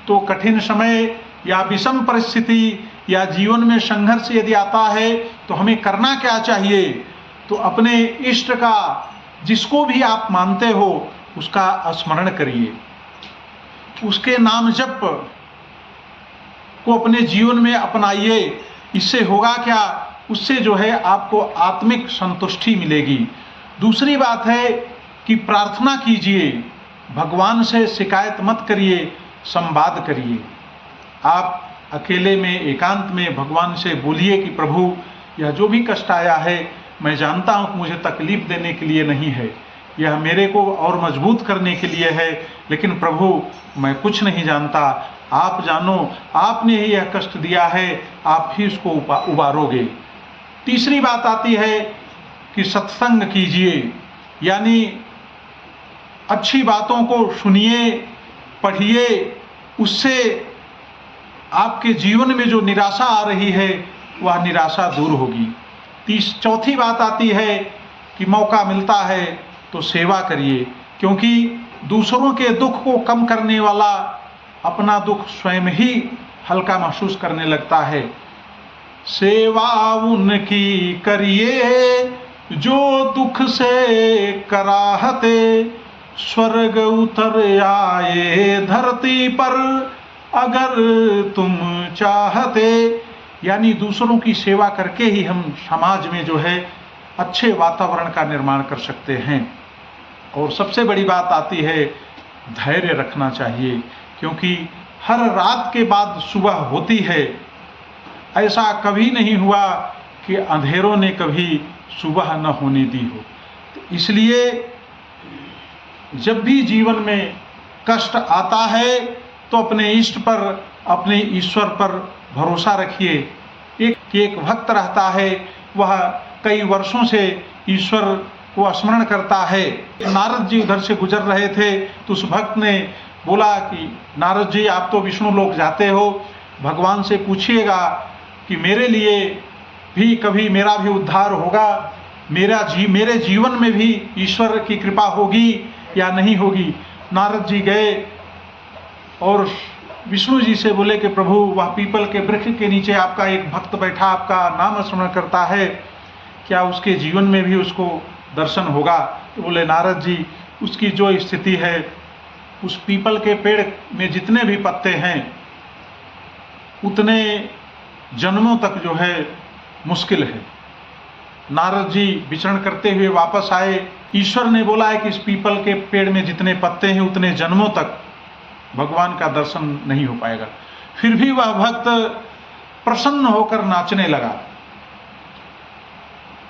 तो कठिन समय या विषम परिस्थिति या जीवन में संघर्ष यदि आता है तो हमें करना क्या चाहिए? तो अपने इष्ट का, जिसको भी आप मानते हो, उसका स्मरण करिए, उसके नाम जप को अपने जीवन में अपनाइए। इससे होगा क्या? उससे जो है आपको आत्मिक संतुष्टि मिलेगी। दूसरी बात है कि प्रार्थना कीजिए, भगवान से शिकायत मत करिए, संवाद करिए। आप अकेले में, एकांत में भगवान से बोलिए कि प्रभु, यह जो भी कष्ट आया है, मैं जानता हूँ कि मुझे तकलीफ देने के लिए नहीं है, यह मेरे को और मजबूत करने के लिए है, लेकिन प्रभु मैं कुछ नहीं जानता, आप जानो, आपने ही यह कष्ट दिया है, आप ही उसको उबारोगे। तीसरी बात आती है कि सत्संग कीजिए, यानी अच्छी बातों को सुनिए, पढ़िए, उससे आपके जीवन में जो निराशा आ रही है वह निराशा दूर होगी। चौथी बात आती है कि मौका मिलता है तो सेवा करिए, क्योंकि दूसरों के दुख को कम करने वाला अपना दुख स्वयं ही हल्का महसूस करने लगता है। सेवा उनकी करिए जो दुख से कराहते, स्वर्ग उतर आए धरती पर अगर तुम चाहते। यानी दूसरों की सेवा करके ही हम समाज में जो है अच्छे वातावरण का निर्माण कर सकते हैं। और सबसे बड़ी बात आती है, धैर्य रखना चाहिए, क्योंकि हर रात के बाद सुबह होती है। ऐसा कभी नहीं हुआ कि अंधेरों ने कभी सुबह न होने दी हो। तो इसलिए जब भी जीवन में कष्ट आता है तो अपने इष्ट पर, अपने ईश्वर पर भरोसा रखिए। एक भक्त रहता है, वह कई वर्षों से ईश्वर को स्मरण करता है। नारद जी उधर से गुजर रहे थे तो उस भक्त ने बोला कि नारद जी, आप तो विष्णु लोक जाते हो, भगवान से पूछिएगा कि मेरे लिए भी कभी मेरा भी उद्धार होगा, मेरे जीवन में भी ईश्वर की कृपा होगी या नहीं होगी। नारद जी गए और विष्णु जी से बोले कि प्रभु, वह पीपल के वृक्ष के नीचे आपका एक भक्त बैठा, आपका नाम स्मरण करता है, क्या उसके जीवन में भी उसको दर्शन होगा? तो बोले नारद जी, उसकी जो स्थिति है, उस पीपल के पेड़ में जितने भी पत्ते हैं उतने जन्मों तक जो है मुश्किल है। नारद जी विचरण करते हुए वापस आए। ईश्वर ने बोला है कि इस पीपल के पेड़ में जितने पत्ते हैं उतने जन्मों तक भगवान का दर्शन नहीं हो पाएगा। फिर भी वह भक्त प्रसन्न होकर नाचने लगा।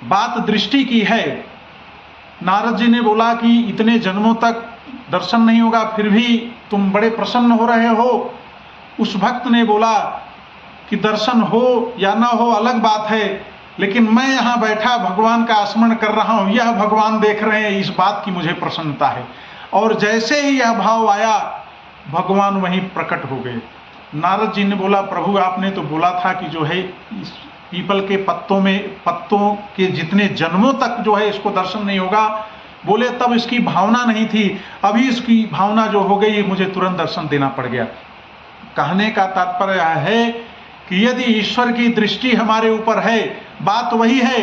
बात दृष्टि की है। नारद जी ने बोला कि इतने जन्मों तक दर्शन नहीं होगा, फिर भी तुम बड़े प्रसन्न हो रहे हो। उस भक्त ने बोला कि दर्शन हो या ना हो अलग बात है, लेकिन मैं यहाँ बैठा भगवान का स्मरण कर रहा हूँ, यह भगवान देख रहे हैं, इस बात की मुझे प्रसन्नता है। और जैसे ही यह भाव आया, भगवान वहीं प्रकट हो गए। नारद जी ने बोला, प्रभु आपने तो बोला था कि जो है इस पीपल के पत्तों के जितने जन्मों तक जो है इसको दर्शन नहीं होगा। बोले तब इसकी भावना नहीं थी, अभी इसकी भावना जो हो गई, मुझे तुरंत दर्शन देना पड़ गया। कहने का तात्पर्य है कि यदि ईश्वर की दृष्टि हमारे ऊपर है, बात वही है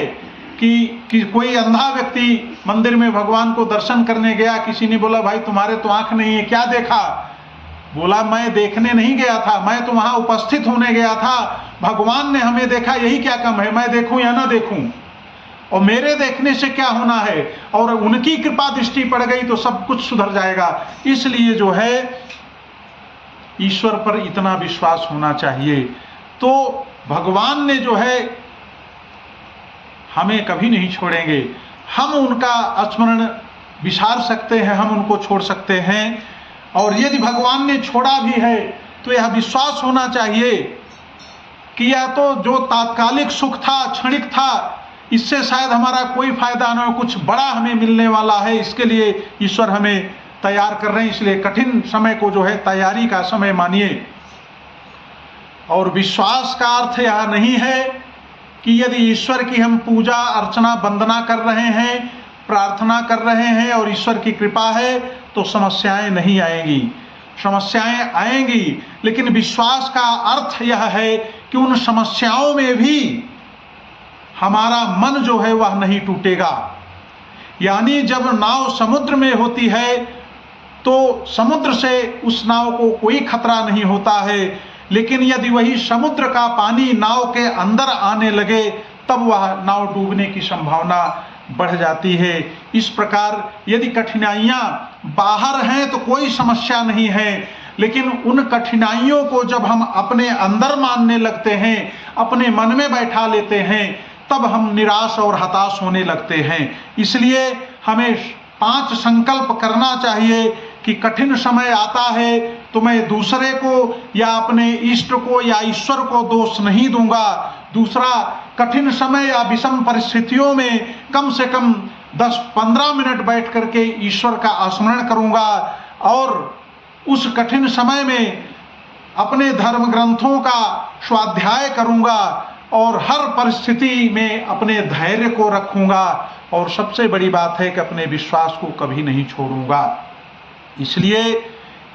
कि कोई अंधा व्यक्ति मंदिर में भगवान को दर्शन करने गया, किसी ने बोला भाई तुम्हारे तो आंख नहीं है, क्या देखा? बोला मैं देखने नहीं गया था, मैं तो वहां उपस्थित होने गया था, भगवान ने हमें देखा, यही क्या कम है, मैं देखूं या ना देखूं, और मेरे देखने से क्या होना है, और उनकी कृपा दृष्टि पड़ गई तो सब कुछ सुधर जाएगा। इसलिए जो है ईश्वर पर इतना विश्वास होना चाहिए। तो भगवान ने जो है हमें कभी नहीं छोड़ेंगे। हम उनका स्मरण विसार सकते हैं, हम उनको छोड़ सकते हैं, और यदि भगवान ने छोड़ा भी है तो यह विश्वास होना चाहिए कि यह तो जो तात्कालिक सुख था, क्षणिक था, इससे शायद हमारा कोई फायदा न हो, कुछ बड़ा हमें मिलने वाला है, इसके लिए ईश्वर हमें तैयार कर रहे हैं। इसलिए कठिन समय को जो है तैयारी का समय मानिए। और विश्वास का अर्थ यह नहीं है कि यदि ईश्वर की हम पूजा अर्चना वंदना कर रहे हैं, प्रार्थना कर रहे हैं और ईश्वर की कृपा है तो समस्याएं नहीं आएंगी। समस्याएं आएंगी, लेकिन विश्वास का अर्थ यह है कि उन समस्याओं में भी हमारा मन जो है वह नहीं टूटेगा। यानी जब नाव समुद्र में होती है तो समुद्र से उस नाव को कोई खतरा नहीं होता है, लेकिन यदि वही समुद्र का पानी नाव के अंदर आने लगे तब वह नाव डूबने की संभावना बढ़ जाती है। इस प्रकार यदि कठिनाइयां बाहर हैं तो कोई समस्या नहीं है, लेकिन उन कठिनाइयों को जब हम अपने अंदर मानने लगते हैं, अपने मन में बैठा लेते हैं, तब हम निराश और हताश होने लगते हैं। इसलिए हमें 5 संकल्प करना चाहिए कि कठिन समय आता है तो मैं दूसरे को या अपने इष्ट को या ईश्वर को दोष नहीं दूंगा। दूसरा, कठिन समय या विषम परिस्थितियों में कम से कम 10-15 मिनट बैठ करके ईश्वर का स्मरण करूंगा और उस कठिन समय में अपने धर्म ग्रंथों का स्वाध्याय करूंगा और हर परिस्थिति में अपने धैर्य को रखूंगा और सबसे बड़ी बात है कि अपने विश्वास को कभी नहीं छोड़ूंगा। इसलिए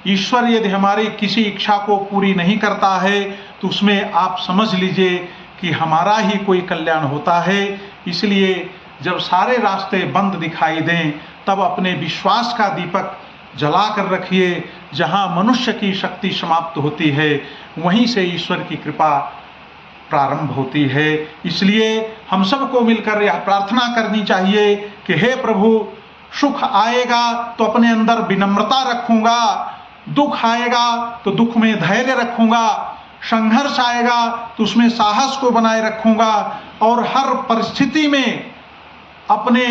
ईश्वर यदि हमारी किसी इच्छा को पूरी नहीं करता है तो उसमें आप समझ लीजिए कि हमारा ही कोई कल्याण होता है। इसलिए जब सारे रास्ते बंद दिखाई दें तब अपने विश्वास का दीपक जला कर रखिए। जहाँ मनुष्य की शक्ति समाप्त होती है वहीं से ईश्वर की कृपा प्रारंभ होती है। इसलिए हम सबको मिलकर यह प्रार्थना करनी चाहिए कि हे प्रभु, सुख आएगा तो अपने अंदर विनम्रता रखूंगा, दुख आएगा तो दुख में धैर्य रखूंगा, संघर्ष आएगा तो उसमें साहस को बनाए रखूंगा और हर परिस्थिति में अपने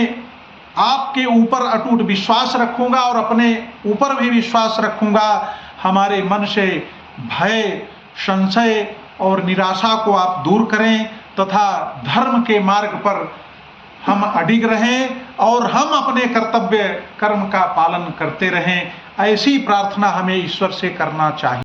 आप के ऊपर अटूट विश्वास रखूंगा और अपने ऊपर भी विश्वास रखूंगा। हमारे मन से भय, संशय और निराशा को आप दूर करें तथा धर्म के मार्ग पर हम अडिग रहें और हम अपने कर्तव्य कर्म का पालन करते रहें। ऐसी प्रार्थना हमें ईश्वर से करना चाहिए।